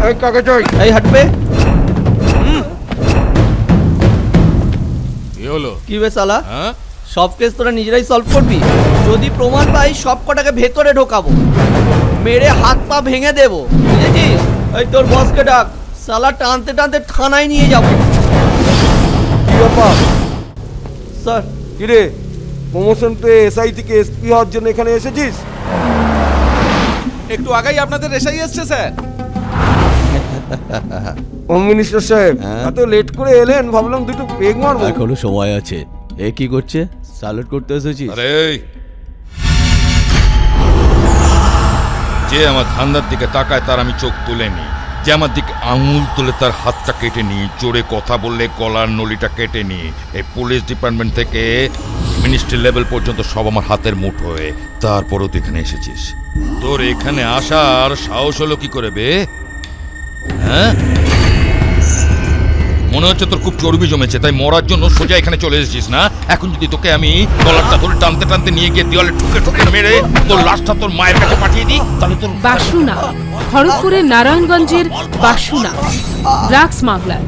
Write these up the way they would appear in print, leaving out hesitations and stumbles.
এই কাগজ এই হাঁটবে কি হলো? কি বে শালা, হ্যাঁ, সব কেস তোরা নিজেরাই সলভ করবি? যদি প্রমাণ পাই সব কটাকে ভেতরে ঢোকাবো, মেরে হাত পা ভেঙে দেবো, বুঝেছিস? এই তোর বসকে ডাক, শালা টানতে টানতে থানায় নিয়ে যাবো। কি ব্যাপার? স্যার, কিরে, প্রমোশন পেয়ে এসআই থেকে এসপি হওয়ার জন্য এখানে এসেছিস? একটু আগেই আপনাদের এসআই এসছে স্যার। হোম মিনিস্টার সাহেব, এত লেট করে এলেন, ভাবলাম দুটো পেগ মারবো। এখনো সময় আছে। এ কি করছে? স্যালুট করতে এসেছিস? আরে যে আমার ধান্দার দিকে তাকায় তার আমি চোখ তুলে নিই, যে আমার দিকে আঙুল তুলে তার হাতটা কেটে নিই, জোরে কথা বললে গলার নলিটা কেটে নিই। এই পুলিশ ডিপার্টমেন্ট থেকে মিনিস্ট্রি লেভেল পর্যন্ত সব আমার হাতের মুঠোয়। তারপরও তুই এখানে এসেছিস, তোর এখানে আসার সাহস হলো কি করে বে? হ্যাঁ, মনে হচ্ছে তোর খুব চর্বি জমেছে, তাই মরার জন্য সোজা এখানে চলে এসেছিস না? এখন যদি তোকে আমি গলারটা ধরে টানতে টানতে নিয়ে গিয়ে দেওয়ালে ঠুকে ঠুকে মেরে তোর লাশটা তোর মায়ের কাছে পাঠিয়ে দিই, তাহলে তোর বাসুনা, খড়গপুরের নারায়ণগঞ্জের বাসুনা ড্রাগ স্মাগলার।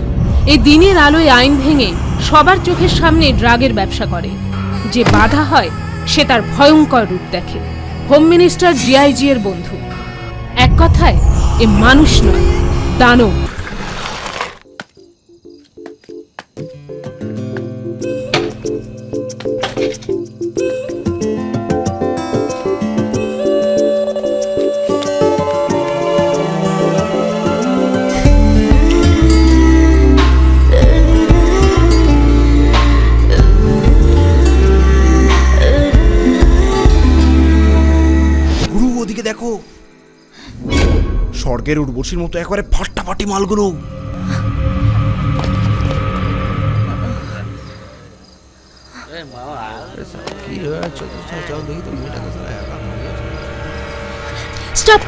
এই দিনের আলোয় আইন ভেঙে সবার চোখের সামনে ড্রাগের ব্যবসা করে। যে বাধা হয় সে তার ভয়ঙ্কর রূপ দেখে। হোম মিনিস্টার ডিআইজি এর বন্ধু। এক কথায় এ মানুষ নয়, দানব। গুরু ওদিকে দেখো, স্বর্গের উর্বশীর মতো একেবারে ফাটাফাটি মালগুলো। স্টপ!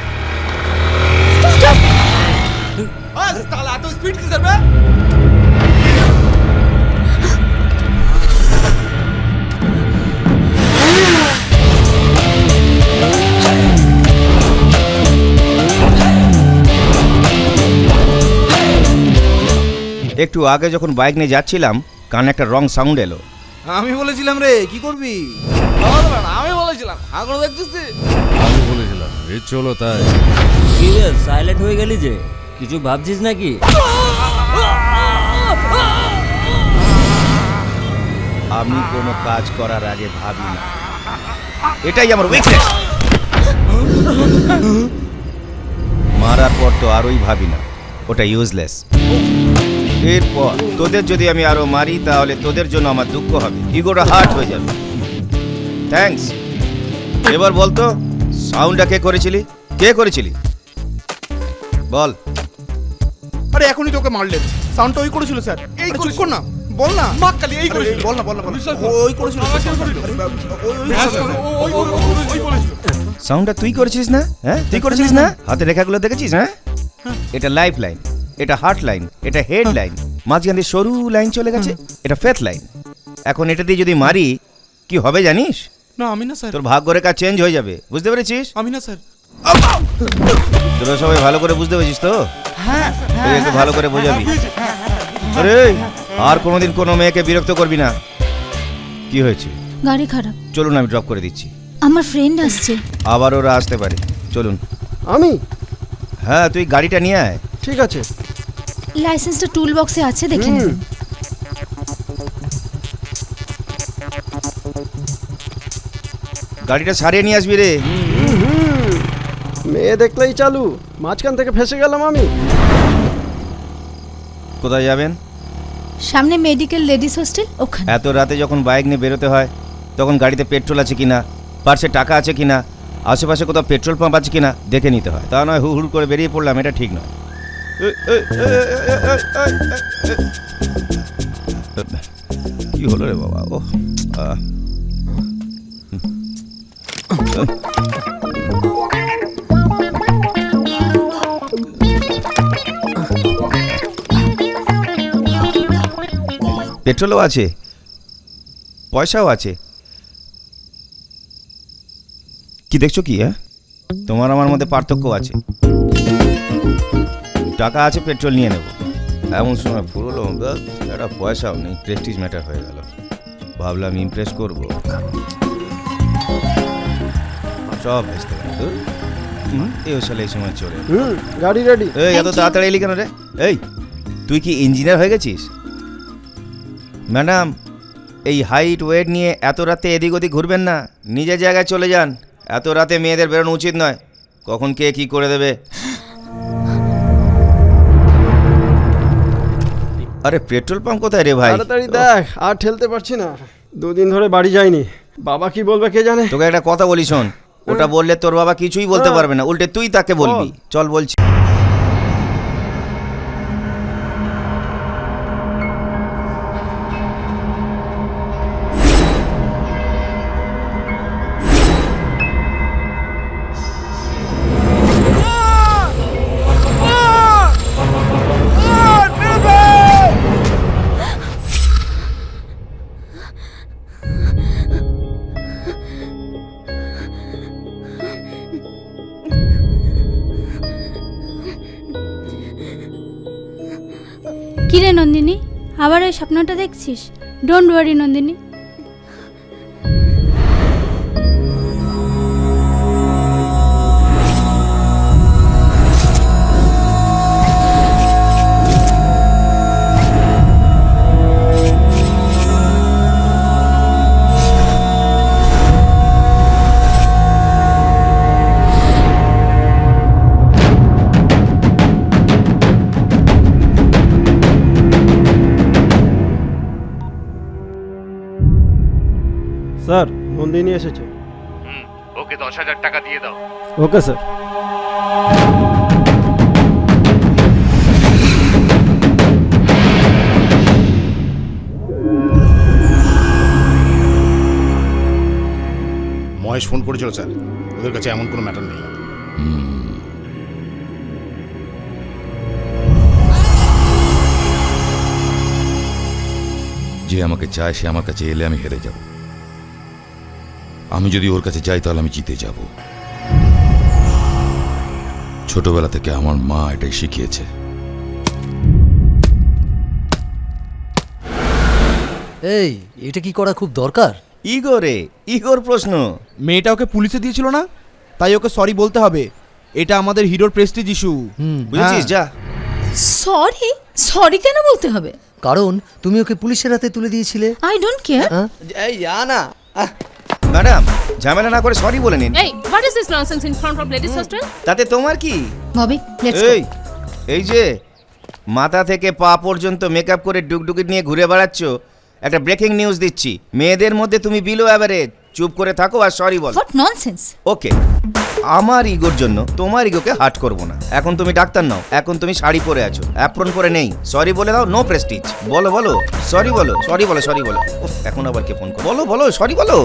একটু আগে যখন বাইক নিয়ে যাচ্ছিলাম, কানে একটা রং সাউন্ড এলো। আমি বলেছিলাম রে, কি করবি? আমি বলেছিলাম আগুন দেখছিস তুই? আমি বলেছিলাম এ চলো তাই। কি রে সাইলেন্ট হয়ে গেলি যে? কিছু ভাবছিস নাকি? আমি কোনো কাজ করার আগে ভাবি না, এটাই আমার উইকনেস। মারার পর তো আরোই ভাবি না, ওটা ইউজলেস। এরপর তোদের যদি আমি আরো মারি তাহলে তোদের জন্য আমার দুঃখ হবে, ইগোটা হার্ট হয়ে যাবে। থ্যাঙ্কস। এবার বলতো, সাউন্ডটা কে করেছিলি? কে করেছিলি বল। আরে এখনই তোকে মারলেন, সাউন্ডটা ওই করেছিল স্যার। এই চুপ কর না, বল না। মাক্কালি এই করেছিল। বল না বল না বল। ওই করেছিল। সাউন্ডটা তুই করেছিস না? হ্যাঁ, তুই করেছিস না? হাতে রেখাগুলো দেখেছিস? হ্যাঁ, এটা লাইফ লাইন, এটা হার্ট লাইন, এটা হেড লাইন, মাঝখান দিয়ে সরু লাইন চলে গেছে, এটা ফেথ লাইন। এখন এটা দিয়ে যদি মারি কি হবে জানিস? না আমি না স্যার। তোর ভাগ্য রেখা চেঞ্জ হয়ে যাবে, বুঝতে পেরেছিস? আমি না স্যার। তোরা সবাই ভালো করে বুঝতে পেরেছিস তো? হ্যাঁ তুই একটু ভালো করে বোঝাবি। আরে আর কোনোদিন কোনো মেয়েকে বিরক্ত করবি না। কি হয়েছে? গাড়ি খারাপ। চলুন, আমি ড্রপ করে দিচ্ছি। আমার ফ্রেন্ড আসছে। আবার ওরা আসতে পারে, চলুন। আমি? হ্যাঁ, তুই গাড়িটা নিয়ে আয়। ঠিক আছে। লাইসেন্সটা টুল বক্সে আছে, দেখে নিন। গাড়িটা সারিয়ে নিয়ে আসবি রে। মেয়ে দেখলেই চালু, মাঝখান থেকে ফেসে গেলাম আমি। কোথায় যাবেন? সামনে মেডিকেল লেডিস হোস্টেল, ওখানে। এত রাতে যখন বাইক নিয়ে বেরোতে হয় তখন গাড়িতে পেট্রোল আছে কিনা, পার্সে টাকা আছে কিনা, আশেপাশে কোথাও পেট্রোল পাম্প আছে কিনা দেখে নিতে হয়। তা নয় হুড় করে বেরিয়ে পড়লাম, এটা ঠিক নয়। কি হলো রে বাবা? ও পেট্রোলও আছে, পয়সাও আছে। কি দেখছো কি? হ্যাঁ, তোমার আমার মধ্যে পার্থক্য আছে। টাকা আছে, পেট্রোল নিয়ে নেব। এমন সময় ফুরলো, একটা পয়সাও নেই, প্রেস্টিজ ম্যাটার হয়ে গেল। ভাবলাম ইমপ্রেস করব, সব ভেস্তে গেল। এই সালে এই সময় চলে গাড়ি রেডি। এই এত তাড়াতাড়ি এলি কেন রে? এই তুই কি ইঞ্জিনিয়ার হয়ে গেছিস? ম্যাডাম, এই হাইট ওয়েট নিয়ে এত রাতে এদিক ওদিক ঘুরবেন না, নিজের জায়গায় চলে যান। এত রাতে মেয়েদের বেরোনো উচিত নয়, কখন কে কি করে দেবে। আরে পেট্রোল পাম্প কোথায় রে ভাই? তাড়াতাড়ি দেখ, আর ঠেলতে পারছি না, 2 দিন ধরে বাড়ি যাইনি। বাবা কি বলবে কে জানে। তোকে একটা কথা বলি শোন, ওটা বললে তোর বাবা কিছুই বলতে পারবে না, উল্টে তুই তাকে বলবি। চল বলছি। কিরে নন্দিনী, আবার এই স্বপ্নটা দেখছিস? Don't worry Nandini. Sir, Nandini এসেছে। ওকে 10,000 টাকা দিয়ে দাও। Okay sir. মহেশ ফোন করেছিল স্যার, ওদের কাছে এমন কোনো ম্যাটার নেই। যে আমাকে চায় সে আমার কাছে এলে আমি হেরে যাব। আমি যদি ওর কাছে যাই তাহলে আমি জিতে যাব। ছোটবেলা থেকে আমার মা এটাই শিখিয়েছে। এই, এটা কি করা খুব দরকার? ইগোর প্রশ্ন। মেয়েটা ওকে পুলিশে দিয়েছিল না, তাই ওকে সরি বলতে হবে। এটা আমাদের হিরোর প্রেস্টিজ ইস্যু, বুঝেছিস? যা। সরি? সরি কেন বলতে হবে? কারণ তুমি ওকে পুলিশের হাতে তুলে দিয়েছিলে। I don't care. এই যা না। ম্যাডাম, ঝামেলা না করে সরি বলে নিন। Hey, what is this nonsense in front of ladies' hostel? তাতে তোমার কি? Bobby, let's go. এই যে মাথা থেকে পা পর্যন্ত মেকআপ করে ডুগডুগি নিয়ে ঘুরে বেড়াচ্ছ, একটা ব্রেকিং নিউজ দিচ্ছি। মেয়েদের মধ্যে তুমি বিলো অ্যাভারেজ। চুপ করে থাকো আর সরি বলো। What nonsense. ওকে, আমার ইগোর জন্য তোমার ইগোকে হার্ট করব না। এখন তুমি ডাক্তার নাও, এখন তুমি শাড়ি পরে আছো, অ্যাপ্রন পরে নেই। সরি বলে দাও, নো প্রেস্টিজ। বলো বলো, সরি বলো, সরি বলো, সরি বলো। উফ, এখন আবার কে ফোন করো? বলো বলো, সরি বলো।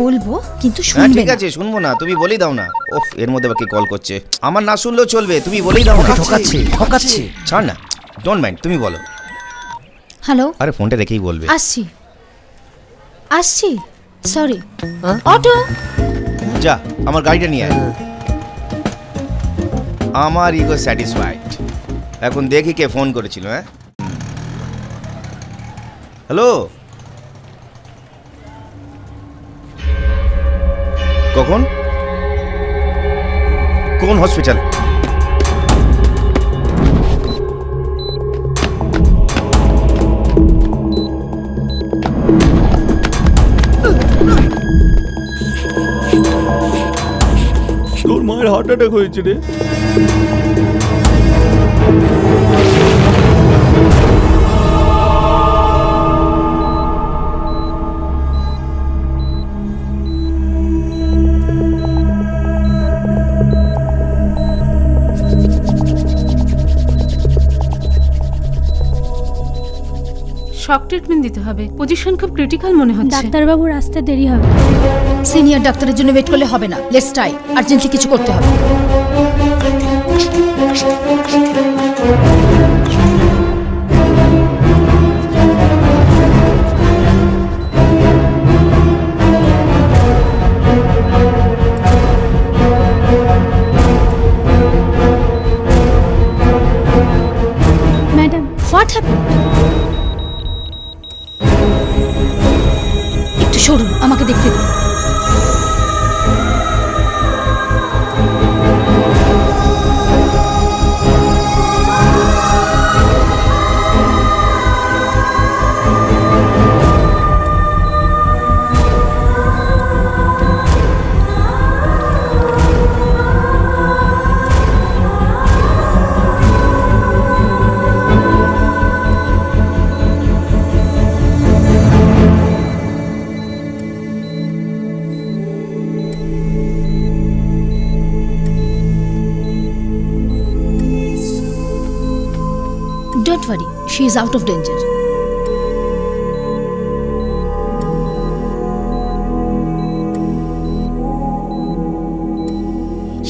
বলবো কিন্তু হ্যাঁ শুনবে ঠিক না। আছে, শুনবো না, তুমি বলেই দাও না। ওফ, এর মধ্যে আবার কে কল করছে? আমার না শুনলেও চলবে, তুমি বলেই দাও না। ঠকাচ্ছে। ছাড় না, ডোন্ট মাইন্ড, তুমি বলো। হ্যালো, আরে ফোনটা রেখেই বলবে। আসছি আসছি। সরি। অটো। যা, আমার গাড়িটা নিয়ে আয়। আমার ইগো স্যাটিসফাইড। এখন দেখি কে ফোন করেছিল। হ্যাঁ, হ্যালো, কখন, কোন হসপিটাল? তোর মায়ের হার্ট অ্যাটাক হয়েছে রে। শক ট্রিটমেন্ট দিতে হবে। পজিশন খুব ক্রিটিক্যাল মনে হচ্ছে। ডাক্তারবাবুর আসতে দেরি হবে। সিনিয়র ডাক্তারের জন্য ওয়েট করলে হবে না। Let's try. আর্জেন্টলি কিছু করতে হবে। Don't worry, she is out of danger.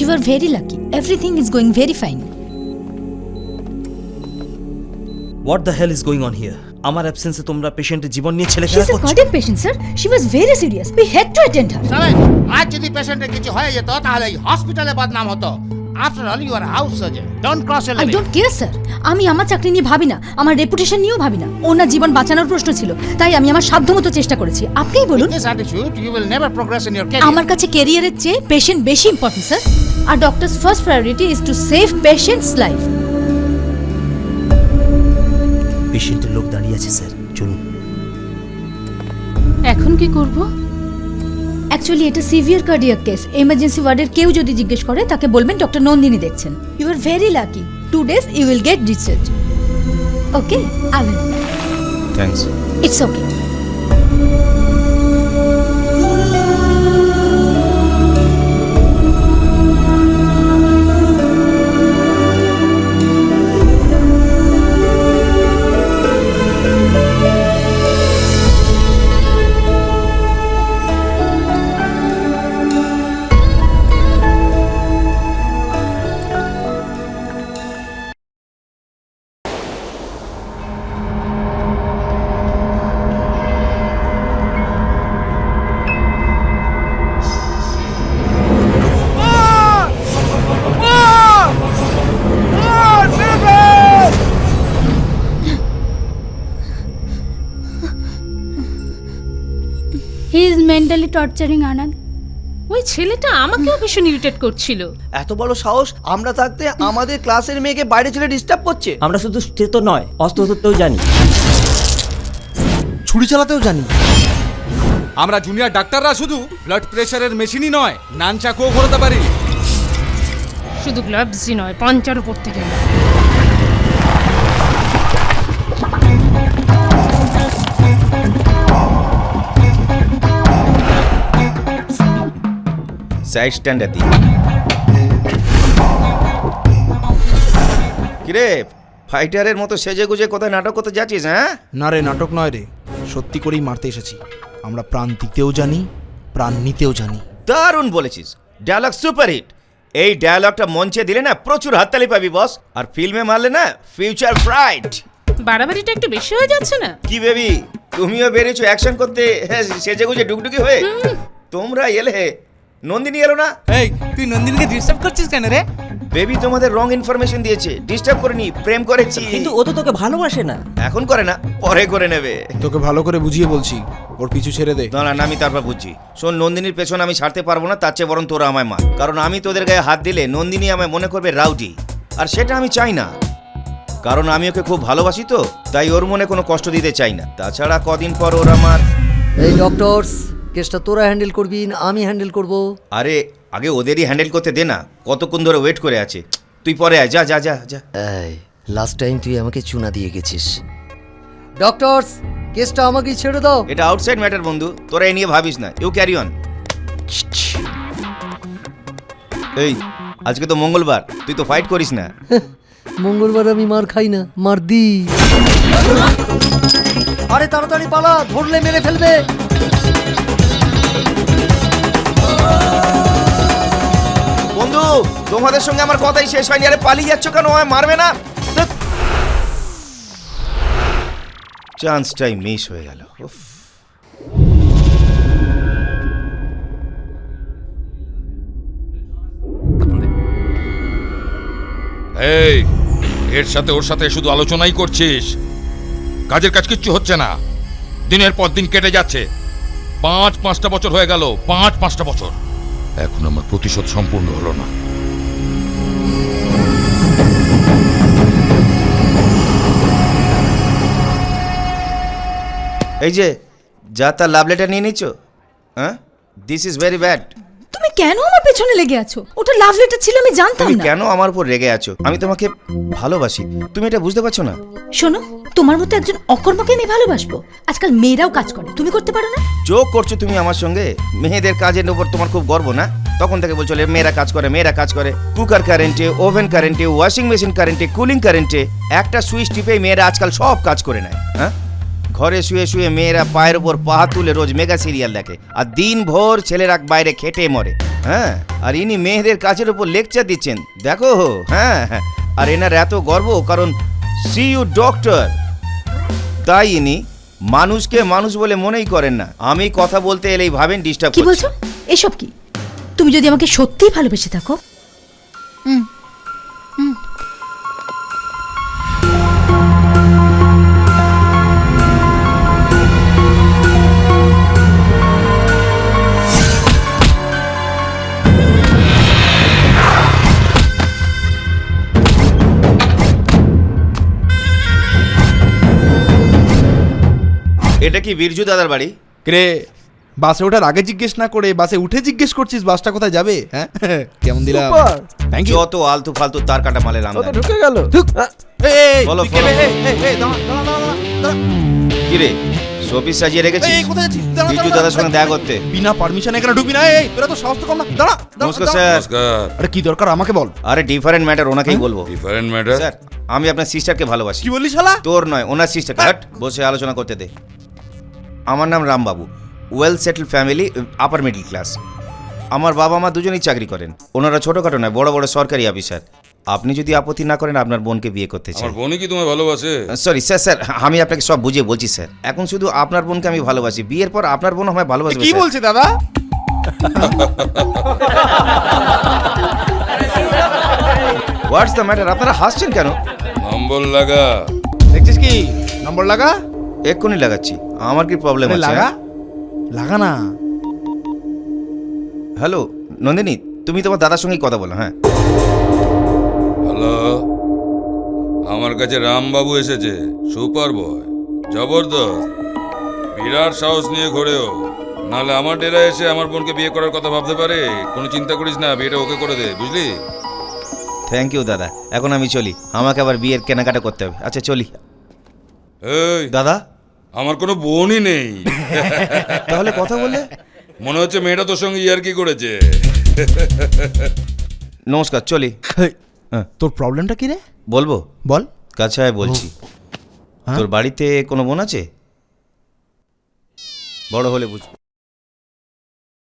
You are very lucky. Everything is going very fine. What the hell is going on here? আমার অ্যাবসেন্সে তোমরা পেশেন্টের জীবন নিয়ে ছেলে She's a cardiac patient, sir. She was very serious. We had to attend her. আজ যদি পেশেন্টের কিছু হয়ে যেত তাহলে এই হসপিটালে বদনাম হতো। After all you are house surgeon, don't cross a I limit. don't care, sir. আমি আমার চাকরি নিয়ে ভাবি না, আমার রেপুটেশন নিয়েও ভাবি না। ওনার জীবন বাঁচানোর প্রশ্ন ছিল, তাই আমি আমার সাধ্যমতো চেষ্টা করেছি। আপনিই বলুন। This attitude you will never progress in your career. আমার কাছে ক্যারিয়ারের চেয়ে পেশেন্ট বেশি ইম্পর্টেন্ট, স্যার। আর doctors first priority is to save patients life. পেশেন্টের লোক দাঁড়িয়ে আছে স্যার, চলুন। এখন কি করব? অ্যাকচুয়ালি এটা সিভিয়ার কার্ডিয়াক কেস। এমার্জেন্সি ওয়ার্ডের কেউ যদি জিজ্ঞেস করে তাকে বলবেন ডক্টর নন্দিনী দেখছেন। You are very lucky. 2 days you will get discharged. Okay, I will. Thanks. It's okay. He is mentally torturing Anand. ওই ছেলেটা আমাকেও ভীষণ ইরিটেট করছিল। এত বড় সাহস, আমরা থাকতে আমাদের ক্লাসের মেয়েকে বাইরে ছেলে ডিস্টার্ব করছে। আমরা শুধু সে তো নয়, অস্ত্র ধরতেও জানি, ছুরি চালাতেও জানি। আমরা জুনিয়র ডাক্তাররা শুধু ব্লাড প্রেশারের মেশিনই নয়, নানচাকুও ঘোরাতে পারি। শুধু গ্লাভসই নয়, পাঞ্চারও পড়তে গেল। সাইড স্ট্যান্ডার দি। কিরে ফাইটারের মতো সেজে গুজে কোথায় নাটক করতে যাচ্ছিস? হ্যাঁ না রে, নাটক নয় রে, সত্যি করেই মারতে এসেছি। আমরা প্রাণ দিতেও জানি, প্রাণ নিতেও জানি। দারুণ বলেছিস, ডায়লগ সুপারহিট। এই ডায়লগটা মঞ্চে দিলে না প্রচুর হাততালি পাবি বস, আর ফিল্মে মারলে না ফিউচার ব্রাইট। বাড়াবাড়িটা একটু বেশি হয়ে যাচ্ছে না? কি বেবি, তুমিও বেরিয়েছো অ্যাকশন করতে সেজে গুজে ডুগডুগি হয়ে। তোমরা এলে, নন্দিনী এলো না। এই তুই নন্দিনীকে ডিস্টার্ব করছিস কেন রে? বেবি তোমাদের রং ইনফরমেশন দিয়েছে, ডিস্টার্ব করেনি, প্রেম করেছি। কিন্তু ও তো তোকে ভালোবাসে না। এখন করে না, পরে করে নেবে। তোকে ভালো করে বুঝিয়ে বলছি, ওর পিছু ছেড়ে দে। না না, আমি তারপর বুঝছি। শোন, নন্দিনীর পেছনে আমি ছাড়তে পারবো না, তার চেয়ে বরং তোরা আমায় মার। কারণ আমি তোদের গায়ে হাত দিলে নন্দিনী আমায় মনে করবে রাউডি, আর সেটা আমি চাই না। কারণ আমি ওকে খুব ভালোবাসি তো, তাই ওর মনে কোনো কষ্ট দিতে চাই না। তাছাড়া কদিন পর ওর আমার। এই ডক্টরস, কেসটা তোরা হ্যান্ডেল করবি না আমি হ্যান্ডেল করব? আরে আগে ওদেরই হ্যান্ডেল করতে দে না, কতক্ষণ ধরে ওয়েট করে আছে। তুই পরে আয়, যা যা যা যা। এই লাস্ট টাইম তুই আমাকে চুনা দিয়ে গেছিস। ডক্টরস, কেসটা আমাকেই ছেড়ে দাও। এটা আউটসাইড ম্যাটার বন্ধু, তোরা এ নিয়ে ভাবিস না। You carry on. এই আজকে তো মঙ্গলবার, তুই তো ফাইট করিস না। মঙ্গলবার আমি মার খাই না, মার দি। আরে তাড়াতাড়ি পালা, ধরলে মেরে ফেলবে। বন্ধু, তোমাদের সঙ্গে আমার কথাই শেষ হয়নি। আরে পালিয়ে যাচ্ছ কেন? আমায় মারবে না? চান্সটাই মিস হয়ে গেল। এই এর সাথে ওর সাথে শুধু আলোচনাই করছিস, কাজের কাজ কিচ্ছু হচ্ছে না। দিনের পর দিন কেটে যাচ্ছে, 5-5টা বছর হয়ে গেল, 5-5টা বছর। এখন আমার প্রতিশোধ সম্পূর্ণ হলো না। এই যে যা তার লাভ লেটার নিয়ে নিচ্ছ, হ্যাঁ, দিস ইজ ভেরি ব্যাড। তুমি কেন আমার পেছনে লেগে আছো? ওটা লাভ লেটার ছিল, আমি জানতাম তুমি না। কেন আমার উপর রেগে আছো? আমি তোমাকে ভালোবাসি, তুমি এটা বুঝতে পারছো না? শোনো, তোমার মতো একজন অকর্মকে আমি ভালোবাসবো? আজকাল মেয়েরাও কাজ করে, তুমি করতে পারো না? যোগ করছো তুমি আমার সঙ্গে? মেয়েদের কাজের উপর তোমার খুব গর্ব না? তখন থেকে বলছো মেয়েরা কাজ করে, মেয়েরা কাজ করে। কুকার কারেন্টে, ওভেন কারেন্টে, ওয়াশিং মেশিন কারেন্টে, কুলিং কারেন্টে, একটা সুইচ টিপেই মেয়েরা আজকাল সব কাজ করে নেয়। হ্যাঁ, ঘরে শুয়ে শুয়ে মেয়েরা পায়ের ওপর পা তুলে রোজ মেগা সিরিয়াল দেখে, আর দিন ভোর ছেলেরা বাইরে খেটে মরে। হ্যাঁ, আর ইনি মেয়েদের কাজের উপর লেকচার দিচ্ছেন, দেখো। হ্যাঁ হ্যাঁ, আর এনার এত গর্ব কারণ সি ইউ ডক্টর, তাই ইনি মানুষকে মানুষ বলে মনেই করেন না। আমি কথা বলতে এলেই ভাবেন ডিস্টার্ব কি বলছো? এসব কি? তুমি যদি আমাকে সত্যিই ভালোবেসে থাকো, এটা কি বীরজু দাদার বাড়ি? রে, বাসে ওঠার আগে জিজ্ঞেস না করে বাসে উঠে জিজ্ঞেস করছিস বাসটা কোথায় যাবে? হ্যাঁ, কেমন দিলাম? Thank you. যত আলতু ফালতু তার কাটা মালের আমদানি। ঢুকে গেল। বলো, কি রে শোপিস সাজিয়ে রেখেছিস? কোথায় যাচ্ছিস? বীরজু দাদার সঙ্গে দেখা করতে। বিনা পারমিশন এখানে ঢুকবি না। এই তোরা তো সাহস তো কম না। দাঁড়া। নমস্কার স্যার। আরে কি দরকার আমাকে বল। আরে ডিফারেন্ট ম্যাটার, ওনাকেই বলবো। Different matter? স্যার, আমি আপনার সিস্টারকে ভালোবাসি। কি বললি শালা? তোর নয়, ওনার সিস্টারকে। হাট, বসে আলোচনা করতে দে। আমার নাম Rambabu, well settle family, upper middle class. আমার বাবা মা দুজনেই চাকরি করেন। ওনারা ছোটোখাটো নয়, বড় বড় সরকারি অফিসার। আপনি যদি আপত্তি না করেন, আপনার বোনকে বিয়ে করতে চাই। আমার বোনই কি তোমায় ভালোবাসে? সরি স্যার, স্যার আমি আপনাকে সব বুঝিয়ে বলছি স্যার। এখন শুধু আপনার বোনকে আমি ভালোবাসি, বিয়ের পর আপনার বোন আমায় ভালোবাসবে। কি বলছে দাদা? What's the matter? আপনারা হাসছেন কেন? নম্বর লাগা। দেখছিস কি? নম্বর লাগা। এক্ষুনি লাগাচ্ছি। আমার কি প্রবলেম আছে? লাগা লাগা না। হ্যালো নন্দিনী, তুমি তোমার দাদার সঙ্গেই কথা বলো। হ্যাঁ, হ্যালো, আমার কাছে রামবাবু এসেছে, সুপার বয়, জবরদস্ত, বিরাট সাহস নিয়ে ঘোরেও। নাহলে আমার ডেরা এসে আমার বোনকে বিয়ে করার কথা ভাবতে পারে। কোনো চিন্তা করিস না, বিয়েটা ওকে করে দে, বুঝলি? থ্যাংক ইউ দাদা। এখন আমি চলি, আমাকে আবার বিয়ের কেনাকাটা করতে হবে। আচ্ছা চলি। এই দাদা, আমার কোনো বোনই নেই। তাহলে কথা বলে মনে হচ্ছে মেয়েটা তোর সঙ্গে ইয়ার্কি করেছে। নমস্কার, চলি। তোর প্রবলেমটা কি রে? বলবো? বল। কাছে আয় বলছি। তোর বাড়িতে কোনো বোন আছে? বড় হলে বুঝবো।